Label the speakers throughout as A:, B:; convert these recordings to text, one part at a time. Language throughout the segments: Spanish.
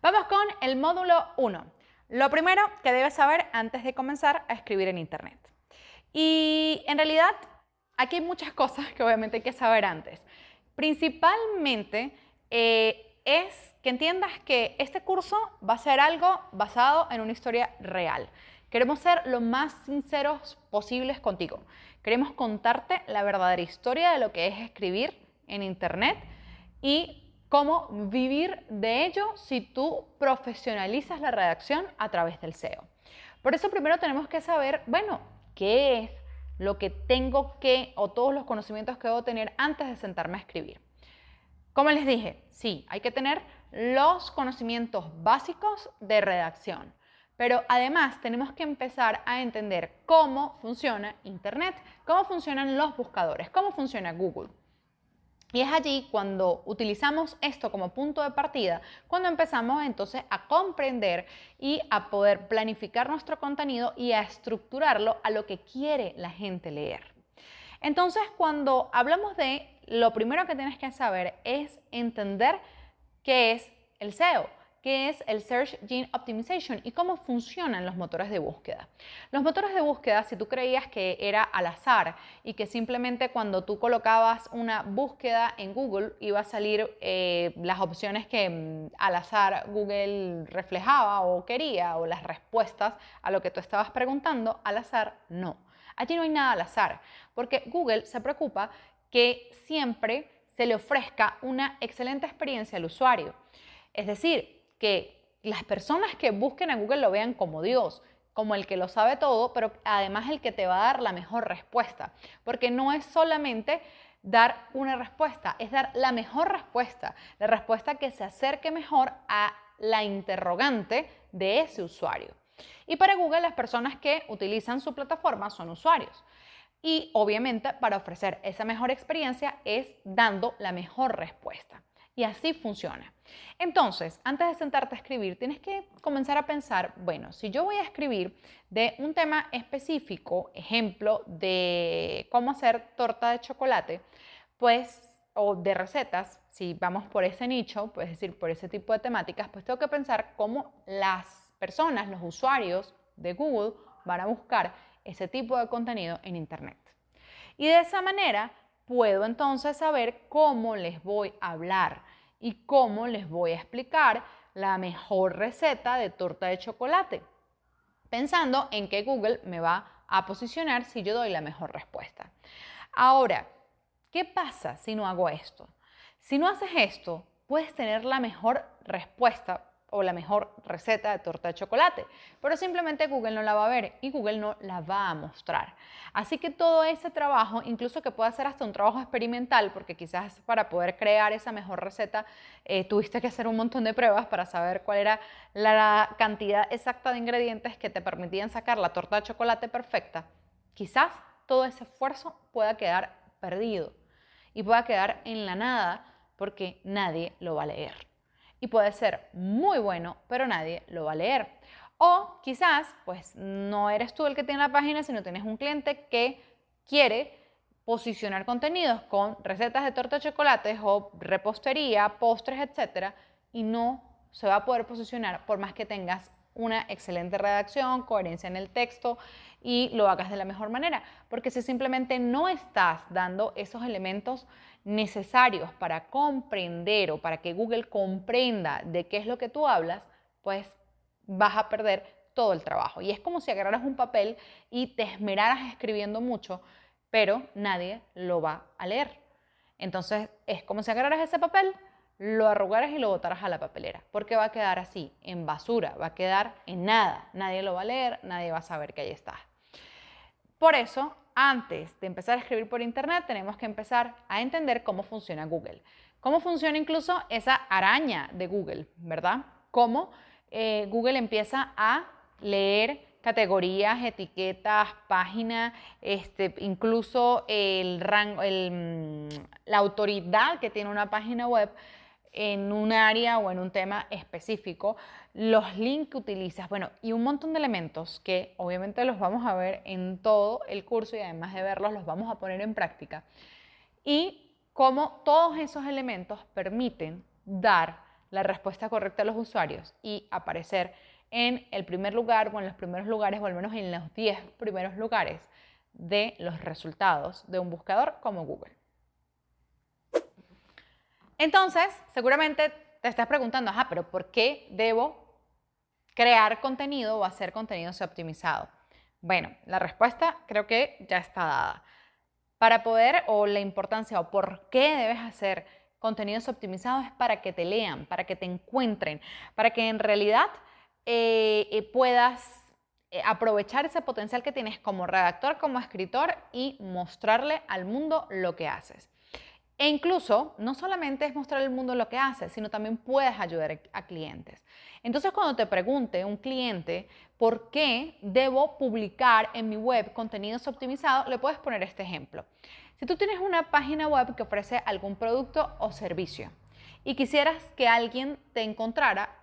A: Vamos con el módulo 1. Lo primero que debes saber antes de comenzar a escribir en Internet. Y en realidad aquí hay muchas cosas que obviamente hay que saber antes. Principalmente es que entiendas que este curso va a ser algo basado en una historia real. Queremos ser lo más sinceros posibles contigo. Queremos contarte la verdadera historia de lo que es escribir en Internet y cómo vivir de ello si tú profesionalizas la redacción a través del SEO. Por eso primero tenemos que saber, bueno, qué es lo que tengo que, o todos los conocimientos que debo tener antes de sentarme a escribir. Como les dije, sí, hay que tener los conocimientos básicos de redacción, pero además tenemos que empezar a entender cómo funciona Internet, cómo funcionan los buscadores, cómo funciona Google. Y es allí cuando utilizamos esto como punto de partida, cuando empezamos entonces a comprender y a poder planificar nuestro contenido y a estructurarlo a lo que quiere la gente leer. Entonces, cuando hablamos de lo primero que tienes que saber es entender qué es el SEO, qué es el Search Engine Optimization y cómo funcionan los motores de búsqueda. Los motores de búsqueda, si tú creías que era al azar y que simplemente cuando tú colocabas una búsqueda en Google iba a salir las opciones que al azar Google reflejaba o quería, o las respuestas a lo que tú estabas preguntando, al azar no. Allí no hay nada al azar, porque Google se preocupa que siempre se le ofrezca una excelente experiencia al usuario. Es decir, que las personas que busquen a Google lo vean como Dios, como el que lo sabe todo, pero además el que te va a dar la mejor respuesta. Porque no es solamente dar una respuesta, es dar la mejor respuesta, la respuesta que se acerque mejor a la interrogante de ese usuario. Y para Google las personas que utilizan su plataforma son usuarios. Y obviamente para ofrecer esa mejor experiencia es dando la mejor respuesta. Y así funciona. Entonces, antes de sentarte a escribir, tienes que comenzar a pensar, bueno, si yo voy a escribir de un tema específico, ejemplo de cómo hacer torta de chocolate, pues, o de recetas, si vamos por ese nicho, pues es decir, por ese tipo de temáticas, pues tengo que pensar cómo las personas, los usuarios de Google van a buscar ese tipo de contenido en Internet. Y de esa manera puedo entonces saber cómo les voy a hablar y cómo les voy a explicar la mejor receta de torta de chocolate, pensando en que Google me va a posicionar si yo doy la mejor respuesta. Ahora, ¿qué pasa si no hago esto? Si no haces esto, puedes tener la mejor respuesta o la mejor receta de torta de chocolate, pero simplemente Google no la va a ver y Google no la va a mostrar. Así que todo ese trabajo, incluso que pueda ser hasta un trabajo experimental, porque quizás para poder crear esa mejor receta tuviste que hacer un montón de pruebas para saber cuál era la cantidad exacta de ingredientes que te permitían sacar la torta de chocolate perfecta, quizás todo ese esfuerzo pueda quedar perdido y pueda quedar en la nada porque nadie lo va a leer. Y puede ser muy bueno, pero nadie lo va a leer. O quizás, pues no eres tú el que tiene la página, sino tienes un cliente que quiere posicionar contenidos con recetas de torta de chocolates o repostería, postres, etcétera, y no se va a poder posicionar por más que tengas una excelente redacción, coherencia en el texto y lo hagas de la mejor manera. Porque si simplemente no estás dando esos elementos necesarios para comprender o para que Google comprenda de qué es lo que tú hablas, pues vas a perder todo el trabajo. Y es como si agarraras un papel y te esmeraras escribiendo mucho, pero nadie lo va a leer. Entonces es como si agarraras ese papel, lo arrugaras y lo botaras a la papelera, porque va a quedar así, en basura, va a quedar en nada. Nadie lo va a leer, nadie va a saber que ahí está. Por eso, antes de empezar a escribir por Internet, tenemos que empezar a entender cómo funciona Google. Cómo funciona incluso esa araña de Google, ¿verdad? Cómo Google empieza a leer categorías, etiquetas, páginas, incluso la autoridad que tiene una página web en un área o en un tema específico, los links que utilizas, bueno, y un montón de elementos que obviamente los vamos a ver en todo el curso y además de verlos los vamos a poner en práctica. Y cómo todos esos elementos permiten dar la respuesta correcta a los usuarios y aparecer en el primer lugar o en los primeros lugares o al menos en los 10 primeros lugares de los resultados de un buscador como Google. Entonces, seguramente te estás preguntando, ajá, pero ¿por qué debo crear contenido o hacer contenido optimizado? Bueno, la respuesta creo que ya está dada. Para poder, o la importancia, o por qué debes hacer contenidos optimizados es para que te lean, para que te encuentren, para que en realidad puedas aprovechar ese potencial que tienes como redactor, como escritor y mostrarle al mundo lo que haces. E incluso, no solamente es mostrar al mundo lo que haces, sino también puedes ayudar a clientes. Entonces, cuando te pregunte un cliente por qué debo publicar en mi web contenidos optimizados, le puedes poner este ejemplo. Si tú tienes una página web que ofrece algún producto o servicio y quisieras que alguien te encontrara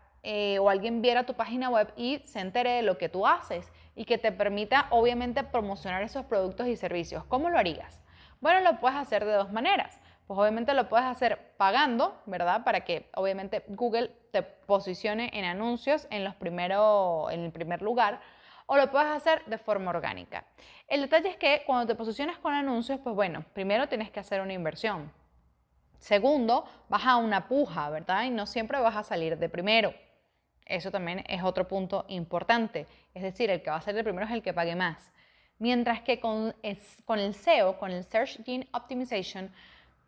A: o alguien viera tu página web y se entere de lo que tú haces y que te permita, obviamente, promocionar esos productos y servicios, ¿cómo lo harías? Bueno, lo puedes hacer de dos maneras. Pues obviamente lo puedes hacer pagando, ¿verdad? Para que obviamente Google te posicione en anuncios en el primer lugar, o lo puedes hacer de forma orgánica. El detalle es que cuando te posicionas con anuncios, pues bueno, primero tienes que hacer una inversión. Segundo, vas a una puja, ¿verdad? Y no siempre vas a salir de primero. Eso también es otro punto importante. Es decir, el que va a salir de primero es el que pague más. Mientras que con el SEO, con el Search Engine Optimization,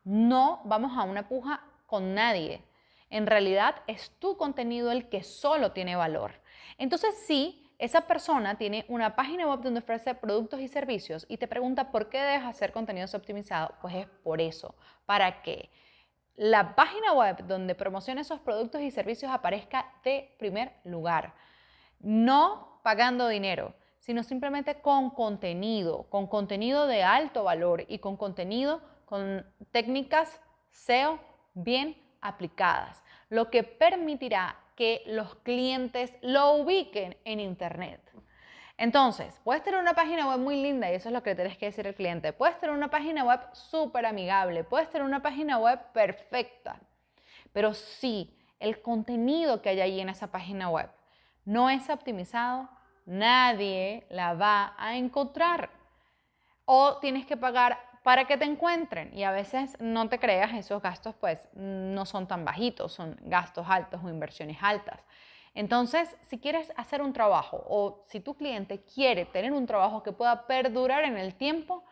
A: no vamos a una puja con nadie. En realidad es tu contenido el que solo tiene valor. Entonces, si esa persona tiene una página web donde ofrece productos y servicios y te pregunta por qué debes hacer contenidos optimizados, pues es por eso, para que la página web donde promociona esos productos y servicios aparezca de primer lugar. No pagando dinero, sino simplemente con contenido de alto valor y con contenido con técnicas SEO bien aplicadas, lo que permitirá que los clientes lo ubiquen en Internet. Entonces, puedes tener una página web muy linda y eso es lo que tienes que decir al cliente. Puedes tener una página web súper amigable, puedes tener una página web perfecta, pero si el contenido que hay ahí en esa página web no es optimizado, nadie la va a encontrar. O tienes que pagar para que te encuentren y a veces no te creas, esos gastos pues no son tan bajitos, son gastos altos o inversiones altas. Entonces, si quieres hacer un trabajo o si tu cliente quiere tener un trabajo que pueda perdurar en el tiempo,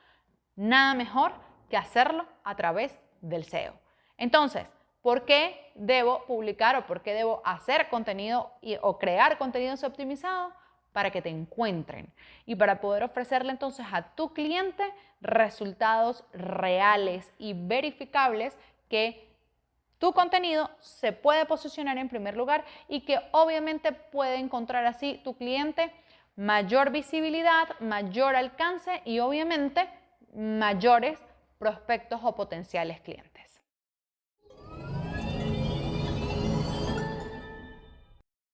A: nada mejor que hacerlo a través del SEO. Entonces, ¿por qué debo publicar o por qué debo hacer contenido o crear contenidos optimizados? Para que te encuentren y para poder ofrecerle entonces a tu cliente resultados reales y verificables que tu contenido se puede posicionar en primer lugar y que obviamente puede encontrar así tu cliente mayor visibilidad, mayor alcance y obviamente mayores prospectos o potenciales clientes.